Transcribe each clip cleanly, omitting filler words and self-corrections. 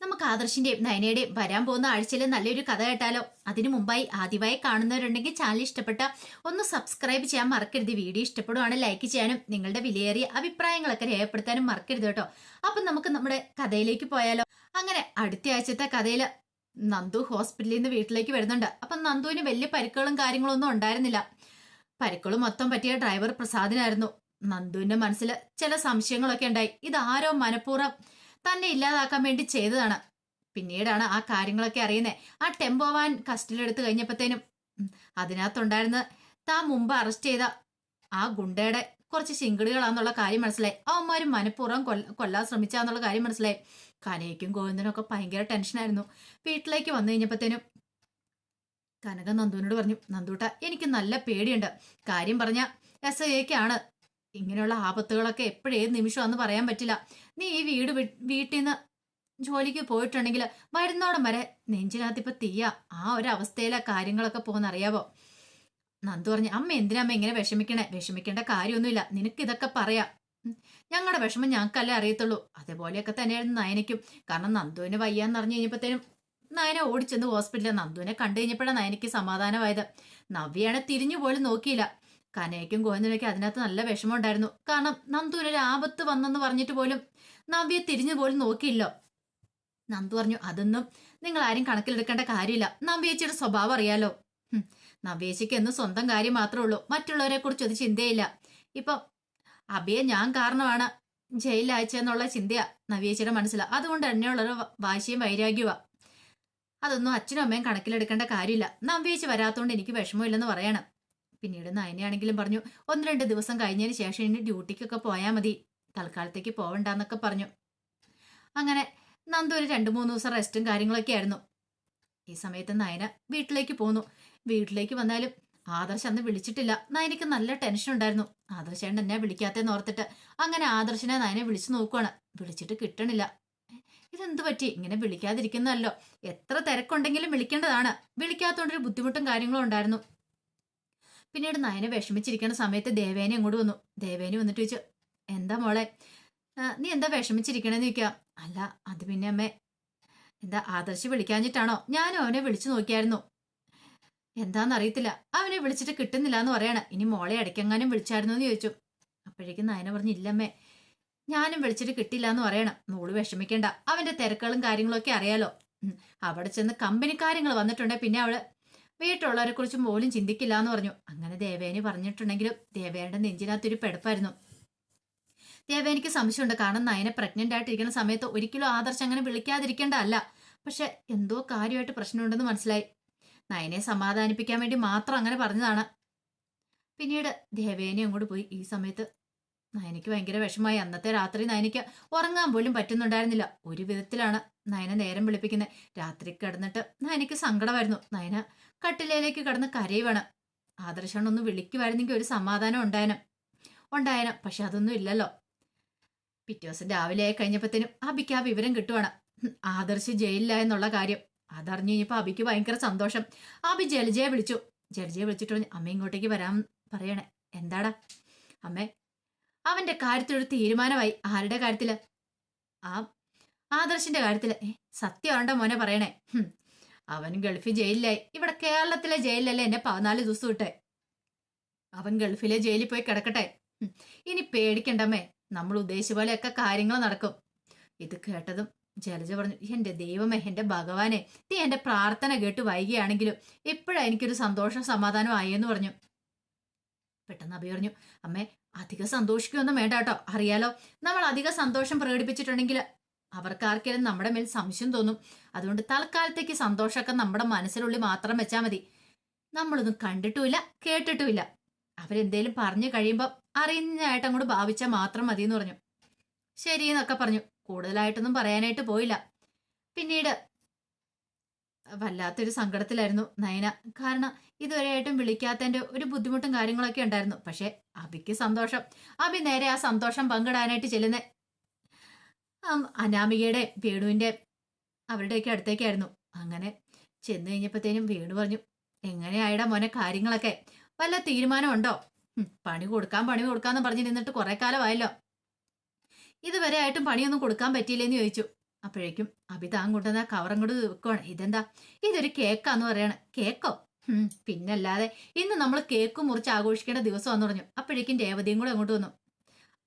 നമുക്ക് ആദർശിന്റെയും നയനയുടെയും വരാൻ പോകുന്ന ആഴ്ചയിൽ നല്ലൊരു കഥ കേട്ടാലോ? അതിനു മുമ്പായി ആദ്യമായി കാണുന്നവരുണ്ടെങ്കിൽ ചാനൽ ഇഷ്ടപ്പെട്ട ഒന്ന് സബ്സ്ക്രൈബ് ചെയ്യാൻ മറക്കരുത്. വീഡിയോ ഇഷ്ടപ്പെടുവാണ് ലൈക്ക് ചെയ്യാനും നിങ്ങളുടെ വിലയേറിയ അഭിപ്രായങ്ങളൊക്കെ രേഖപ്പെടുത്താനും മറക്കരുത് കേട്ടോ. അപ്പൊ നമുക്ക് നമ്മുടെ കഥയിലേക്ക് പോയാലോ? അങ്ങനെ അടുത്ത ആഴ്ചത്തെ കഥയില് നന്ദു ഹോസ്പിറ്റലിൽ നിന്ന് വീട്ടിലേക്ക് വരുന്നുണ്ട്. അപ്പൊ നന്ദുവിന് വലിയ പരിക്കുകളും കാര്യങ്ങളും ഒന്നും ഉണ്ടായിരുന്നില്ല. പരിക്കുകൾ മൊത്തം പറ്റിയ ഡ്രൈവർ പ്രസാദിനായിരുന്നു. നന്ദുവിന്റെ മനസ്സിൽ ചില സംശയങ്ങളൊക്കെ ഉണ്ടായി. ഇതാരോ മനഃപൂർവ്വം തന്നെ ഇല്ലാതാക്കാൻ വേണ്ടി ചെയ്തതാണ്. പിന്നീടാണ് ആ കാര്യങ്ങളൊക്കെ അറിയുന്നത്. ആ ടെമ്പോ വാൻ കസ്റ്റഡിയിലെടുത്ത് കഴിഞ്ഞപ്പോഴത്തേനും അതിനകത്തുണ്ടായിരുന്ന താൻ മുമ്പ് അറസ്റ്റ് ചെയ്ത ആ ഗുണ്ടയുടെ കുറച്ച് ശിങ്കിടികളാന്നുള്ള കാര്യം മനസ്സിലായി. അവന്മാരും മനഃപൂർവ്വം കൊല്ലാൻ ശ്രമിച്ചാന്നുള്ള കാര്യം മനസ്സിലായി. കനയ്ക്കും ഗോവിന്ദനും ഒക്കെ ഭയങ്കര ടെൻഷനായിരുന്നു. വീട്ടിലേക്ക് വന്നു കഴിഞ്ഞപ്പോഴത്തേനും കനക നന്ദുവിനോട് പറഞ്ഞു, നന്ദൂട്ട എനിക്ക് നല്ല പേടിയുണ്ട്. കാര്യം പറഞ്ഞ SIAക്കാണ്. ഇങ്ങനെയുള്ള ആപത്തുകളൊക്കെ എപ്പോഴേത് നിമിഷമാണെന്ന് പറയാൻ പറ്റില്ല. നീ ഈ വീട്ടിൽ നിന്ന് ജോലിക്ക് പോയിട്ടുണ്ടെങ്കിൽ വരുന്നോടം വരെ നെഞ്ചിനകത്ത് ഇപ്പൊ തീയ. ആ ഒരു അവസ്ഥയിലെ കാര്യങ്ങളൊക്കെ പോകുന്നറിയാവോ? നന്ദു പറഞ്ഞു, അമ്മ എന്തിനമ്മ ഇങ്ങനെ വിഷമിക്കണേ? വിഷമിക്കേണ്ട കാര്യമൊന്നുമില്ല. നിനക്ക് ഇതൊക്കെ പറയാം. ഞങ്ങളുടെ വിഷമം ഞങ്ങൾക്കല്ലേ അറിയത്തുള്ളൂ. അതേപോലെയൊക്കെ തന്നെയായിരുന്നു നയനയ്ക്കും. കാരണം നന്ദുവിന് വയ്യാന്ന് അറിഞ്ഞു കഴിഞ്ഞപ്പോഴത്തേനും നയന ഓടിച്ചെന്ന് ഹോസ്പിറ്റലിൽ. നന്ദുവിനെ കണ്ടു കഴിഞ്ഞപ്പോഴാണ് നയനയ്ക്ക് സമാധാനമായത്. നവ്യാണ് തിരിഞ്ഞു പോലും നോക്കിയില്ല. കനയ്ക്കും ഗോവിന്ദനൊക്കെ അതിനകത്ത് നല്ല വിഷമം ഉണ്ടായിരുന്നു. കാരണം നന്ദുവിനൊരു ആപത്ത് വന്നെന്ന് പറഞ്ഞിട്ട് പോലും നവ്യെ തിരിഞ്ഞു പോലും നോക്കിയില്ലോ. നന്ദു പറഞ്ഞു, അതൊന്നും നിങ്ങൾ ആരും കണക്കിലെടുക്കേണ്ട കാര്യമില്ല. നവ്യേച്ചിയുടെ സ്വഭാവം അറിയാലോ. നവ്യേച്ചിക്ക് എന്ന് സ്വന്തം കാര്യം മാത്രമേ ഉള്ളൂ. മറ്റുള്ളവരെ കുറിച്ച് ഒരു ചിന്തയില്ല. ഇപ്പൊ അബിയെ ഞാൻ കാരണമാണ് ജയിലിൽ അയച്ചെന്നുള്ള ചിന്തയാ നവ്യേച്ചിയുടെ മനസ്സിലാണ്. അതുകൊണ്ട് തന്നെയുള്ളൊരു വാശിയും വൈരാഗ്യവാ. അതൊന്നും അച്ഛനും അമ്മയും കണക്കിലെടുക്കേണ്ട കാര്യമില്ല. നവ്യേച്ചി വരാത്തോണ്ട് എനിക്ക് വിഷമമില്ലെന്ന് പറയണം. പിന്നീട് നയനയാണെങ്കിലും പറഞ്ഞു, 1-2 ദിവസം കഴിഞ്ഞതിന് ശേഷം ഇനി ഡ്യൂട്ടിക്കൊക്കെ പോയാൽ മതി, തൽക്കാലത്തേക്ക് പോവണ്ടെന്നൊക്കെ പറഞ്ഞു. അങ്ങനെ നന്ദു ഒരു 2-3 ദിവസം റെസ്റ്റും കാര്യങ്ങളൊക്കെ ആയിരുന്നു. ഈ സമയത്ത് നയന വീട്ടിലേക്ക് പോന്നു. വീട്ടിലേക്ക് വന്നാലും ആദർശ് അന്ന് വിളിച്ചിട്ടില്ല. നയനയ്ക്ക് നല്ല ടെൻഷൻ ഉണ്ടായിരുന്നു. ആദർശേണ്ട എന്നെ വിളിക്കാത്തേന്ന് ഓർത്തിട്ട് അങ്ങനെ ആദർശിനെ നയനെ വിളിച്ചു നോക്കുവാണ്. വിളിച്ചിട്ട് കിട്ടണില്ല. ഇതെന്ത് പറ്റി? ഇങ്ങനെ വിളിക്കാതിരിക്കുന്നതല്ലോ. എത്ര തിരക്കുണ്ടെങ്കിലും വിളിക്കേണ്ടതാണ്. വിളിക്കാത്തോണ്ടൊരു ബുദ്ധിമുട്ടും കാര്യങ്ങളും ഉണ്ടായിരുന്നു. പിന്നീട് നയനെ വിഷമിച്ചിരിക്കുന്ന സമയത്ത് ദേവേനെ അങ്ങോട്ട് വന്നു. ദേവേനെ വന്നിട്ട് ചോദിച്ചു, എന്താ മോളെ, നീ എന്താ വിഷമിച്ചിരിക്കണേന്ന് ചോദിക്കാം. അല്ല അത് പിന്നെ അമ്മേ, എന്താ ആദർശ് വിളിക്കാഞ്ഞിട്ടാണോ? ഞാനും അവനെ വിളിച്ചു നോക്കിയായിരുന്നു. എന്താന്നറിയത്തില്ല, അവനെ വിളിച്ചിട്ട് കിട്ടുന്നില്ല എന്ന് പറയണ. ഇനി മോളെ ഇടയ്ക്കെങ്ങാനും വിളിച്ചായിരുന്നു എന്ന് ചോദിച്ചു. അപ്പോഴേക്കും നയന പറഞ്ഞു, ഇല്ലമ്മേ, ഞാനും വിളിച്ചിട്ട് കിട്ടില്ല എന്ന് പറയണം. മോള് വിഷമിക്കേണ്ട, അവന്റെ തിരക്കുകളും കാര്യങ്ങളും ഒക്കെ അറിയാലോ. അവിടെ ചെന്ന് കമ്പനി കാര്യങ്ങൾ വന്നിട്ടുണ്ടെ പിന്നെ അവള് വീട്ടിലുള്ളവരെ കുറിച്ച് പോലും ചിന്തിക്കില്ല എന്ന് പറഞ്ഞു. അങ്ങനെ ദേവേനി പറഞ്ഞിട്ടുണ്ടെങ്കിലും ദേവേന്റെ നെഞ്ചിനകത്തൊരു പെടപ്പായിരുന്നു. ദേവേനിക്ക് സംശയമുണ്ട്. കാരണം നയനെ പ്രഗ്നന്റ് ആയിട്ടിരിക്കുന്ന സമയത്ത് ഒരിക്കലും ആദർശ് അങ്ങനെ വിളിക്കാതിരിക്കേണ്ട അല്ല. പക്ഷെ എന്തോ കാര്യമായിട്ട് പ്രശ്നമുണ്ടെന്ന് മനസ്സിലായി. നയനെ സമാധാനിപ്പിക്കാൻ വേണ്ടി മാത്രം അങ്ങനെ പറഞ്ഞതാണ്. പിന്നീട് ദേവേനി അങ്ങോട്ട് പോയി. ഈ സമയത്ത് നയനയ്ക്ക് ഭയങ്കര വിഷമായി. അന്നത്തെ രാത്രി നയനയ്ക്ക് ഉറങ്ങാൻ പോലും പറ്റുന്നുണ്ടായിരുന്നില്ല. ഒരു വിധത്തിലാണ് നയന നേരം വിളിപ്പിക്കുന്നത്. രാത്രി കിടന്നിട്ട് നയനയ്ക്ക് സങ്കടമായിരുന്നു. നയന കട്ടിലേക്ക് കിടന്ന് കരയുവാണ്. ആദർശനൊന്ന് വിളിക്കുമായിരുന്നെങ്കിൽ ഒരു സമാധാനം ഉണ്ടായനം. പക്ഷെ അതൊന്നും ഇല്ലല്ലോ. പിറ്റേ ദിവസം രാവിലെ ആയി കഴിഞ്ഞപ്പോഴത്തേനും അബിക്ക് ആ വിവരം കിട്ടുവാണ്, ആദർശ് ജയിലിലായെന്നുള്ള കാര്യം. അതറിഞ്ഞു കഴിഞ്ഞപ്പോ അബിക്ക് ഭയങ്കര സന്തോഷം. അബി ജലജയെ വിളിച്ചു. ജലജയെ വിളിച്ചിട്ട് പറഞ്ഞു, അമ്മ ഇങ്ങോട്ടേക്ക് വരാൻ പറയണേ. എന്താടാ? അമ്മേ, അവന്റെ കാര്യത്തിലൊരു തീരുമാനമായി. ആരുടെ കാര്യത്തില്? ആ ആദർശിന്റെ കാര്യത്തില്. സത്യമാണ്ടോ മോനെ പറയണേ? അവൻ ഗൾഫിൽ ജയിലിലായി. ഇവിടെ കേരളത്തിലെ ജയിലിലല്ലേ എന്നെ 14 ദിവസം ഇട്ടെ. അവൻ ഗൾഫിലെ ജയിലിൽ പോയി കിടക്കട്ടെ. ഇനി പേടിക്കണ്ടമ്മേ, നമ്മൾ ഉദ്ദേശിച്ച പോലെയൊക്കെ കാര്യങ്ങൾ നടക്കും. ഇത് കേട്ടതും ജലജ പറഞ്ഞു, എന്റെ ദൈവമേ, എന്റെ ഭഗവാനെ, നീ എന്റെ പ്രാർത്ഥന കേട്ട് വൈകിയാണെങ്കിലും ഇപ്പോഴാ എനിക്കൊരു സന്തോഷം സമാധാനം ആയെന്ന് പറഞ്ഞു. പെട്ടെന്ന് അഭി പറഞ്ഞു, അമ്മേ, അധികം സന്തോഷിക്കുകയൊന്നും വേണ്ട കേട്ടോ. അറിയാലോ, നമ്മൾ അധികം സന്തോഷം പ്രകടിപ്പിച്ചിട്ടുണ്ടെങ്കിൽ അവർക്കാർക്കെങ്കിലും നമ്മുടെ മേൽ സംശയം തോന്നും. അതുകൊണ്ട് തൽക്കാലത്തേക്ക് സന്തോഷമൊക്കെ നമ്മുടെ മനസ്സിനുള്ളിൽ മാത്രം വെച്ചാൽ മതി. നമ്മളൊന്നും കണ്ടിട്ടുമില്ല കേട്ടിട്ടുമില്ല. അവരെന്തേലും പറഞ്ഞു കഴിയുമ്പോൾ അറിയുന്നതായിട്ട് അങ്ങോട്ട് ഭാവിച്ചാൽ മാത്രം മതി എന്ന് പറഞ്ഞു. ശരിയെന്നൊക്കെ പറഞ്ഞു. കൂടുതലായിട്ടൊന്നും പറയാനായിട്ട് പോയില്ല. പിന്നീട് വല്ലാത്തൊരു സങ്കടത്തിലായിരുന്നു നയന. കാരണം ഇതുവരെയായിട്ടും വിളിക്കാത്തതിന്റെ ഒരു ബുദ്ധിമുട്ടും കാര്യങ്ങളൊക്കെ ഉണ്ടായിരുന്നു. പക്ഷെ അബിക്ക് സന്തോഷം. അബി നേരെ ആ സന്തോഷം പങ്കിടാനായിട്ട് ചെല്ലുന്ന അനാമികയുടെ വേണുവിന്റെ അവരുടെയൊക്കെ അടുത്തേക്കായിരുന്നു. അങ്ങനെ ചെന്ന് കഴിഞ്ഞപ്പോഴത്തേനും വേണു പറഞ്ഞു, എങ്ങനെയായിടാ മോനെ കാര്യങ്ങളൊക്കെ? വല്ല തീരുമാനമുണ്ടോ? പണി കൊടുക്കാന്ന് പറഞ്ഞ് നിന്നിട്ട് കുറെ കാലമായല്ലോ. ഇതുവരെ ആയിട്ടും പണിയൊന്നും കൊടുക്കാൻ പറ്റിയില്ലേന്ന് ചോദിച്ചു. അപ്പോഴേക്കും അഭി താൻ കൊണ്ടുവന്ന കവറും കൂടെ വെക്കുവാണ്. ഇതെന്താ? ഇതൊരു കേക്കാന്ന് പറയാണ്. കേക്കോ? പിന്നല്ലാതെ ഇന്ന് നമ്മൾ കേക്ക് മുറിച്ച് ആഘോഷിക്കേണ്ട ദിവസമാന്ന് പറഞ്ഞു. അപ്പോഴേക്കും രേവതിയും കൂടെ അങ്ങോട്ട് വന്നു.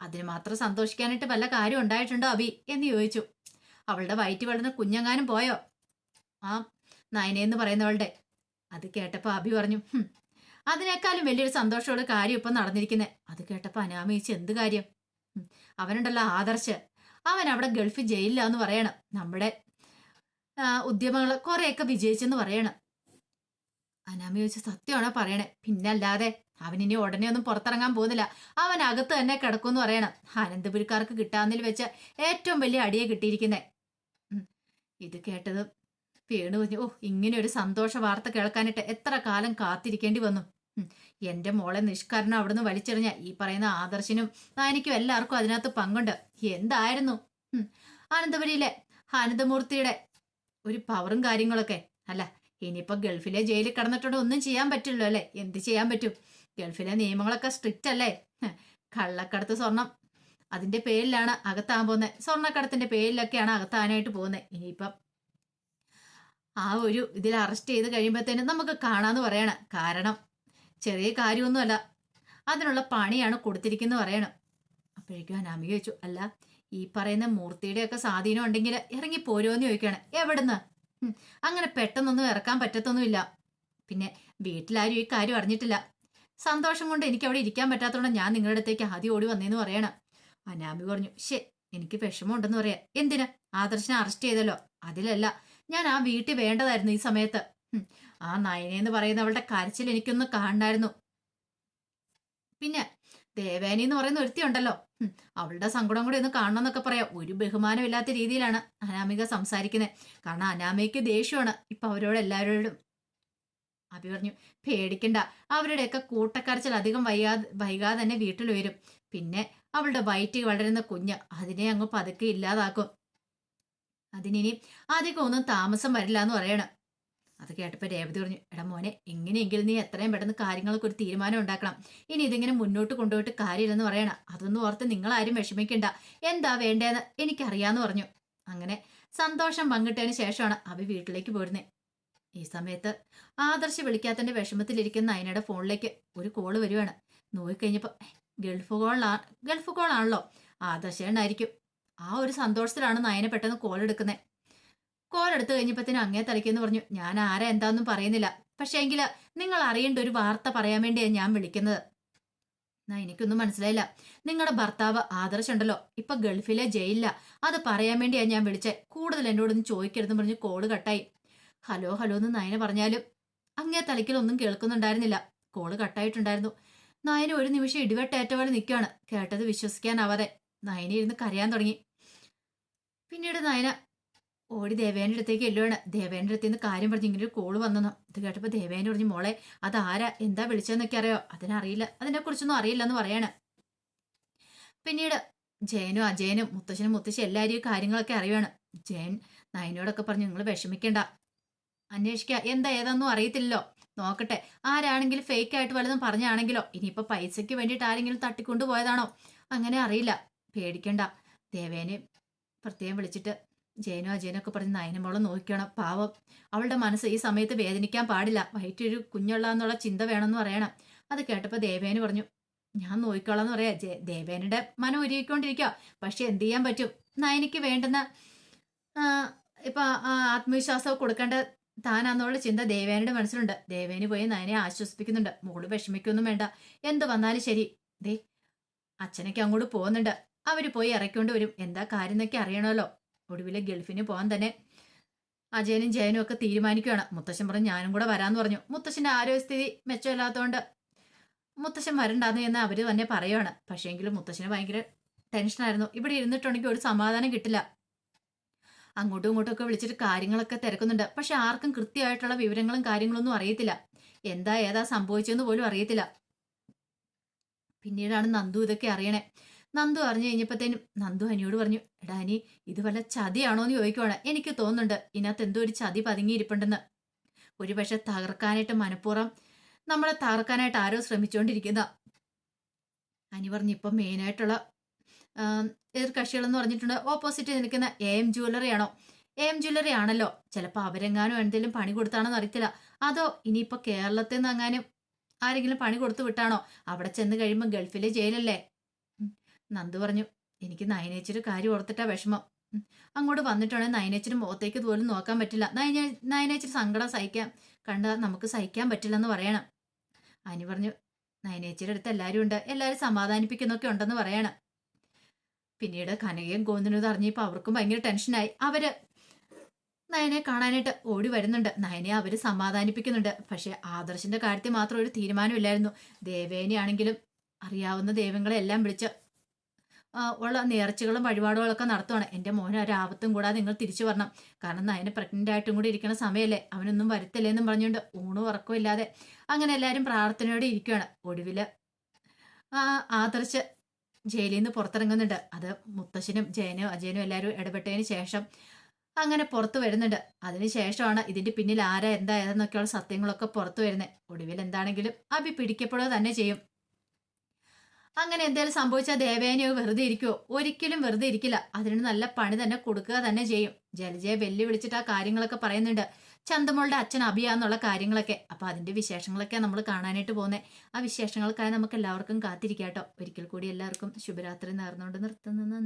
അതിന് മാത്രം സന്തോഷിക്കാനായിട്ട് വല്ല കാര്യം ഉണ്ടായിട്ടുണ്ടോ അഭി എന്ന് ചോദിച്ചു. അവളുടെ വയറ്റി വളർന്ന കുഞ്ഞെങ്ങാനും പോയോ? ആ നയനയെന്ന് പറയുന്നവളുടെ. അത് കേട്ടപ്പോൾ അഭി പറഞ്ഞു, അതിനേക്കാളും വലിയൊരു സന്തോഷമുള്ള കാര്യം ഇപ്പം നടന്നിരിക്കുന്നത്. അത് കേട്ടപ്പോൾ അനാമയിച്ച് എന്ത് കാര്യം? അവനുണ്ടല്ലോ ആദർശ്, അവൻ അവിടെ ഗൾഫിൽ ജയിലിലാന്ന് പറയണം. നമ്മുടെ ഉദ്യമങ്ങൾ കുറെയൊക്കെ വിജയിച്ചെന്ന് പറയണം. അനാമി ചോദിച്ച സത്യമാണോ പറയണേ? പിന്നല്ലാതെ. അവനിനി ഉടനെ ഒന്നും പുറത്തിറങ്ങാൻ പോകുന്നില്ല. അവൻ അകത്ത് തന്നെ കിടക്കുമെന്ന് പറയണം. അനന്തപുരിക്കാർക്ക് കിട്ടാവുന്നതിൽ വെച്ച് ഏറ്റവും വലിയ അടിയെ കിട്ടിയിരിക്കുന്നേ. ഇത് കേട്ടത് വേണു പറഞ്ഞു, ഓ ഇങ്ങനെ ഒരു സന്തോഷ വാർത്ത കേൾക്കാനായിട്ട് എത്ര കാലം കാത്തിരിക്കേണ്ടി വന്നു. എന്റെ മോളെ നിഷ്കരണം അവിടുന്ന് വലിച്ചെറിഞ്ഞ ഈ പറയുന്ന ആദർശിനും എനിക്കും എല്ലാവർക്കും അതിനകത്ത് പങ്കുണ്ട്. എന്തായിരുന്നു അനന്തപുരിയിലെ അനന്തമൂർത്തിയുടെ ഒരു പവറും കാര്യങ്ങളൊക്കെ. അല്ല ഇനിയിപ്പോ ഗൾഫിലെ ജയിലിൽ കിടന്നിട്ടുണ്ട് ഒന്നും ചെയ്യാൻ പറ്റില്ലോ അല്ലേ? എന്ത് ചെയ്യാൻ പറ്റും? ഗൾഫിലെ നിയമങ്ങളൊക്കെ സ്ട്രിക്റ്റ് അല്ലേ? കള്ളക്കടത്ത് സ്വർണം അതിന്റെ പേരിലാണ് അകത്താൻ പോകുന്നത്. സ്വർണ്ണക്കടത്തിന്റെ പേരിലൊക്കെയാണ് അകത്താനായിട്ട് പോകുന്നത്. ഇനിയിപ്പം ആ ഒരു ഇതിൽ അറസ്റ്റ് ചെയ്ത് കഴിയുമ്പോഴത്തേനും നമുക്ക് കാണാന്ന് പറയണം. കാരണം ചെറിയ കാര്യമൊന്നുമല്ല, അതിനുള്ള പണിയാണ് കൊടുത്തിരിക്കുന്നത് പറയണം. അപ്പോഴേക്കും അനാമി ചോദിച്ചു, അല്ല ഈ പറയുന്ന മൂർത്തിയുടെയൊക്കെ സ്വാധീനം ഉണ്ടെങ്കിൽ ഇറങ്ങി പോരുമെന്ന് ചോദിക്കുകയാണ്. എവിടുന്ന്? അങ്ങനെ പെട്ടെന്നൊന്നും ഇറക്കാൻ പറ്റത്തൊന്നുമില്ല. പിന്നെ വീട്ടിലാരും ഈ കാര്യം അറിഞ്ഞിട്ടില്ല. സന്തോഷം കൊണ്ട് എനിക്ക് അവിടെ ഇരിക്കാൻ പറ്റാത്തതുകൊണ്ട് ഞാൻ നിങ്ങളുടെ അടുത്തേക്ക് ആദ്യം ഓടി വന്നേന്ന് പറയണം. അനാമി പറഞ്ഞു, എനിക്ക് വിഷമമുണ്ടെന്ന് പറയാം. എന്തിനാ? ആദർശനെ അറസ്റ്റ് ചെയ്തല്ലോ, അതിലല്ല. ഞാൻ ആ വീട്ടിൽ വേണ്ടതായിരുന്നു ഈ സമയത്ത്. ആ നയനെന്ന് പറയുന്നവളുടെ കരച്ചിൽ എനിക്കൊന്ന് കാണണമായിരുന്നു. പിന്നെ ദേവേനി എന്ന് പറയുന്ന ഒരുത്തി ഉണ്ടല്ലോ, അവളുടെ സങ്കടം കൂടി ഒന്ന് കാണണമെന്നൊക്കെ പറയാം. ഒരു ബഹുമാനമില്ലാത്ത രീതിയിലാണ് അനാമിക സംസാരിക്കുന്നത്. കാരണം അനാമികയ്ക്ക് ദേഷ്യമാണ് ഇപ്പൊ അവരോട് എല്ലാവരോടും. അഭി പറഞ്ഞു, പേടിക്കണ്ട, അവരുടെയൊക്കെ കൂട്ടക്കരച്ചിൽ അധികം വൈകാതെ തന്നെ വീട്ടിൽ വരും. പിന്നെ അവളുടെ വയറ്റിൽ വളരുന്ന കുഞ്ഞ് അതിനെ അങ്ങ് പതുക്കെ ഇല്ലാതാക്കും. അതിനി അധികം ഒന്നും താമസം വരില്ല എന്ന് പറയണം. അത് കേട്ടപ്പോൾ രേവതി പറഞ്ഞു, എടാ മോനെ, എങ്ങനെയെങ്കിലും നീ എത്രയും പെട്ടെന്ന് കാര്യങ്ങൾക്ക് ഒരു തീരുമാനം ഉണ്ടാക്കണം. ഇനി ഇതിങ്ങനെ മുന്നോട്ട് കൊണ്ടുപോയിട്ട് കാര്യമില്ലെന്ന് പറയണം. അതൊന്നും ഓർത്ത് നിങ്ങളാരും വിഷമിക്കണ്ട. എന്താ വേണ്ടതെന്ന് എനിക്കറിയാന്ന് പറഞ്ഞു. അങ്ങനെ സന്തോഷം പങ്കിട്ടതിന് ശേഷമാണ് അഭി വീട്ടിലേക്ക് പോരുന്നത്. ഈ സമയത്ത് ആദർശ് വിളിക്കാത്തതിന്റെ വിഷമത്തിലിരിക്കുന്ന നയനയുടെ ഫോണിലേക്ക് ഒരു കോള് വരുവാണ്. നോക്കിക്കഴിഞ്ഞപ്പോൾ ഗൾഫ് കോളാണല്ലോ. ആദർശേണ്ടായിരിക്കും. ആ ഒരു സന്തോഷത്തിലാണ് നയന പെട്ടെന്ന് കോൾ എടുക്കുന്നത്. കോൾ എടുത്തു കഴിഞ്ഞപ്പോഴത്തേനും അങ്ങേ തലയ്ക്കെന്ന് പറഞ്ഞു, ഞാൻ ആരാ എന്താന്നും പറയുന്നില്ല, പക്ഷേ എങ്കിൽ നിങ്ങൾ അറിയേണ്ട ഒരു വാർത്ത പറയാൻ വേണ്ടിയാണ് ഞാൻ വിളിക്കുന്നത്. എനിക്കൊന്നും മനസ്സിലായില്ല. നിങ്ങളുടെ ഭർത്താവ് ആദർശ് ഉണ്ടല്ലോ, ഇപ്പൊ ഗൾഫിലെ ജയിലില്ല. അത് പറയാൻ വേണ്ടിയാണ് ഞാൻ വിളിച്ചത്. കൂടുതൽ എന്നോടൊന്നും ചോദിക്കരുതെന്ന് പറഞ്ഞ് കോള് കട്ടായി. ഹലോ ഹലോ എന്ന് നയന പറഞ്ഞാലും അങ്ങേ തലയ്ക്കലൊന്നും കേൾക്കുന്നുണ്ടായിരുന്നില്ല. കോള് കട്ടായിട്ടുണ്ടായിരുന്നു. നയന ഒരു നിമിഷം ഇടിവെട്ടേറ്റ പോലെ നിൽക്കുകയാണ്. കേട്ടത് വിശ്വസിക്കാനാവാതെ നയന ഇരുന്ന് കരയാൻ തുടങ്ങി. പിന്നീട് നയന ഓടി ദേവേന്റെ അടുത്തേക്ക് എല്ലുവാണ്. ദേവേന്റെ അടുത്ത് നിന്ന് കാര്യം പറഞ്ഞ് ഇങ്ങനെ ഒരു കോള് വന്നെന്നോ. ഇത് കേട്ടപ്പോൾ ദേവേനെ പറഞ്ഞു, മോളെ അതാരാ എന്താ വിളിച്ചതെന്നൊക്കെ അറിയോ? അതിനറിയില്ല, അതിനെക്കുറിച്ചൊന്നും അറിയില്ല എന്ന് പറയാണ്. പിന്നീട് ജയനും അജയനും മുത്തശ്ശനും മുത്തശ്ശി എല്ലാവരും കാര്യങ്ങളൊക്കെ അറിയുവാണ്. ജയൻ നയനോടൊക്കെ പറഞ്ഞു, നിങ്ങൾ വിഷമിക്കണ്ട, അന്വേഷിക്കുക, എന്താ ഏതാന്നും അറിയത്തില്ലല്ലോ, നോക്കട്ടെ. ആരാണെങ്കിലും ഫേക്ക് ആയിട്ട് വല്ലതും പറഞ്ഞാണെങ്കിലോ ഇനിയിപ്പോ പൈസയ്ക്ക് വേണ്ടിയിട്ട് ആരെങ്കിലും തട്ടിക്കൊണ്ടു പോയതാണോ അങ്ങനെ അറിയില്ല, പേടിക്കണ്ട. ദേവേനെ പ്രത്യേകം വിളിച്ചിട്ട് ജയനോ അജയനൊക്കെ പറഞ്ഞ് നയനമോളം നോക്കണം. പാവം, അവളുടെ മനസ്സ് ഈ സമയത്ത് വേദനിക്കാൻ പാടില്ല. വയറ്റൊരു കുഞ്ഞുള്ള എന്നുള്ള ചിന്ത വേണമെന്ന് പറയണം. അത് കേട്ടപ്പോൾ ദേവേന് പറഞ്ഞു, ഞാൻ നോക്കിക്കോളാം എന്ന് പറയാ. ദേവേനുടെ മനം ഒരുക്കിക്കൊണ്ടിരിക്കുക. പക്ഷെ എന്ത് ചെയ്യാൻ പറ്റും? നയനിക്ക് വേണ്ടുന്ന ഇപ്പൊ ആത്മവിശ്വാസം കൊടുക്കേണ്ട താനാന്നുള്ള ചിന്ത ദേവേനയുടെ മനസ്സിലുണ്ട്. ദേവേന് പോയി നയനെ ആശ്വസിപ്പിക്കുന്നുണ്ട്. മോള് വിഷമിക്കൊന്നും വേണ്ട, എന്ത് വന്നാലും ശരി. ദേ അച്ഛനൊക്കെ അങ്ങോട്ട് പോകുന്നുണ്ട്, അവര് പോയി ഇറക്കൊണ്ട് വരും. എന്താ കാര്യം എന്നൊക്കെ അറിയണമല്ലോ. ഒടുവിലെ ഗൾഫിന് പോകാൻ തന്നെ അജയനും ജയനും ഒക്കെ തീരുമാനിക്കുകയാണ്. മുത്തശ്ശൻ പറഞ്ഞു, ഞാനും കൂടെ വരാന്ന് പറഞ്ഞു. മുത്തശ്ശന്റെ ആരോഗ്യസ്ഥിതി മെച്ചമില്ലാത്തതുകൊണ്ട് മുത്തശ്ശൻ വരണ്ടാന്ന് എന്ന് അവര് തന്നെ പറയുകയാണ്. പക്ഷേങ്കിലും മുത്തശ്ശന് ഭയങ്കര ടെൻഷനായിരുന്നു. ഇവിടെ ഇരുന്നിട്ടുണ്ടെങ്കിൽ ഒരു സമാധാനം കിട്ടില്ല. അങ്ങോട്ടും ഇങ്ങോട്ടും ഒക്കെ വിളിച്ചിട്ട് കാര്യങ്ങളൊക്കെ തിരക്കുന്നുണ്ട്. പക്ഷെ ആർക്കും കൃത്യമായിട്ടുള്ള വിവരങ്ങളും കാര്യങ്ങളൊന്നും അറിയത്തില്ല. എന്താ ഏതാ സംഭവിച്ചെന്ന് പോലും അറിയത്തില്ല. പിന്നീടാണ് നന്ദു ഇതൊക്കെ അറിയണേ. നന്ദു അറിഞ്ഞു കഴിഞ്ഞപ്പോഴത്തേനും നന്ദു അനിയോട് പറഞ്ഞു, എടാ അനി, ഇത് വല്ല ചതിയാണോ എന്ന് ചോദിക്കുവാണ്. എനിക്ക് തോന്നുന്നുണ്ട് ഇതിനകത്ത് എന്തോ ഒരു ചതി പതുങ്ങിയിരിപ്പുണ്ടെന്ന്. ഒരുപക്ഷെ തകർക്കാനായിട്ട് മനഃപൂർവ്വം നമ്മളെ തകർക്കാനായിട്ട് ആരോ ശ്രമിച്ചുകൊണ്ടിരിക്കുന്ന. അനി പറഞ്ഞു, ഇപ്പം മെയിനായിട്ടുള്ള എതിർ കക്ഷികളെന്ന് പറഞ്ഞിട്ടുണ്ട് ഓപ്പോസിറ്റ് നിൽക്കുന്ന AM ജ്വല്ലറി ആണോ? AM ജ്വല്ലറി ആണല്ലോ. ചിലപ്പോൾ അവരെങ്ങാനും എന്തെങ്കിലും പണി കൊടുത്താണോന്ന് അറിയത്തില്ല. അതോ ഇനിയിപ്പോ കേരളത്തിൽ നിന്ന് എങ്ങാനും ആരെങ്കിലും പണി കൊടുത്തു വിട്ടാണോ? അവിടെ ചെന്ന് കഴിയുമ്പോൾ ഗൾഫിലെ ജയിലല്ലേ. ഉം. നന്ദു പറഞ്ഞു, എനിക്ക് നയനേച്ചിയുടെ കാര്യം ഓർത്തിട്ടാ വിഷമം. അങ്ങോട്ട് വന്നിട്ടുണ്ടെങ്കിൽ നയനേച്ചിയുടെ മുഖത്തേക്ക് പോലും നോക്കാൻ പറ്റില്ല. നയനേച്ചിയുടെ സങ്കടം കണ്ടാൽ നമുക്ക് സഹിക്കാൻ പറ്റില്ലെന്ന് പറയണം. അനി പറഞ്ഞു, നയനേച്ചിയുടെ അടുത്ത് എല്ലാവരും ഉണ്ട്, എല്ലാവരും സമാധാനിപ്പിക്കുന്നൊക്കെ ഉണ്ടെന്ന് പറയണം. പിന്നീട് കനകയും ഗോവിന്ദനും ഇത് അറിഞ്ഞപ്പോൾ അവർക്കും ഭയങ്കര ടെൻഷനായി. അവര് നയനെ കാണാനായിട്ട് ഓടി വരുന്നുണ്ട്. നയനെ അവര് സമാധാനിപ്പിക്കുന്നുണ്ട്. പക്ഷെ ആദർശിന്റെ കാര്യത്തിൽ മാത്രം ഒരു തീരുമാനമില്ലായിരുന്നു. ദേവേനെയാണെങ്കിലും അറിയാവുന്ന ദൈവങ്ങളെ എല്ലാം വിളിച്ച് ഉള്ള നേർച്ചകളും വഴിപാടുകളൊക്കെ നടത്തുവാണ്. എൻ്റെ മോനെ ഒരാപത്തും കൂടാതെ നിങ്ങൾ തിരിച്ചു വരണം. കാരണം നയനെ പ്രഗ്നന്റ് ആയിട്ടും കൂടി ഇരിക്കുന്ന സമയമല്ലേ, അവനൊന്നും വരുത്തില്ലേന്നും പറഞ്ഞുകൊണ്ട് ഊണും ഉറക്കവും ഇല്ലാതെ അങ്ങനെ എല്ലാവരും പ്രാർത്ഥനയോടെ ഇരിക്കുകയാണ്. ഒടുവില് ആദർശ് ജയിലിൽ നിന്ന് പുറത്തിറങ്ങുന്നുണ്ട്. അത് മുത്തശ്ശനും ജയനും അജയനും എല്ലാവരും ഇടപെട്ടതിന് ശേഷം അങ്ങനെ പുറത്തു വരുന്നുണ്ട്. അതിനുശേഷമാണ് ഇതിന്റെ പിന്നിൽ ആരാ എന്താ ഏതെന്നൊക്കെയുള്ള സത്യങ്ങളൊക്കെ പുറത്തു വരുന്നത്. ഒടുവിൽ എന്താണെങ്കിലും അഭി പിടിക്കപ്പെടുക തന്നെ ചെയ്യും. അങ്ങനെ എന്തെങ്കിലും സംഭവിച്ചാൽ ദേവേനയോ വെറുതെ ഇരിക്കുവോ? ഒരിക്കലും വെറുതെ ഇരിക്കില്ല. അതിന് നല്ല പണി തന്നെ കൊടുക്കുക തന്നെ ചെയ്യും. ജലജയെ വെല്ലുവിളിച്ചിട്ട് ആ കാര്യങ്ങളൊക്കെ പറയുന്നുണ്ട്. ചന്തമോളുടെ അച്ഛൻ അഭിയാന്നുള്ള കാര്യങ്ങളൊക്കെ. അപ്പൊ അതിന്റെ വിശേഷങ്ങളൊക്കെ നമ്മൾ കാണാനായിട്ട് പോകുന്നത്. ആ വിശേഷങ്ങൾക്കായി നമുക്ക് എല്ലാവർക്കും കാത്തിരിക്കാട്ടോ. ഒരിക്കൽ കൂടി എല്ലാവർക്കും ശുഭരാത്രി നേർന്നുകൊണ്ട് നിർത്തുന്നു.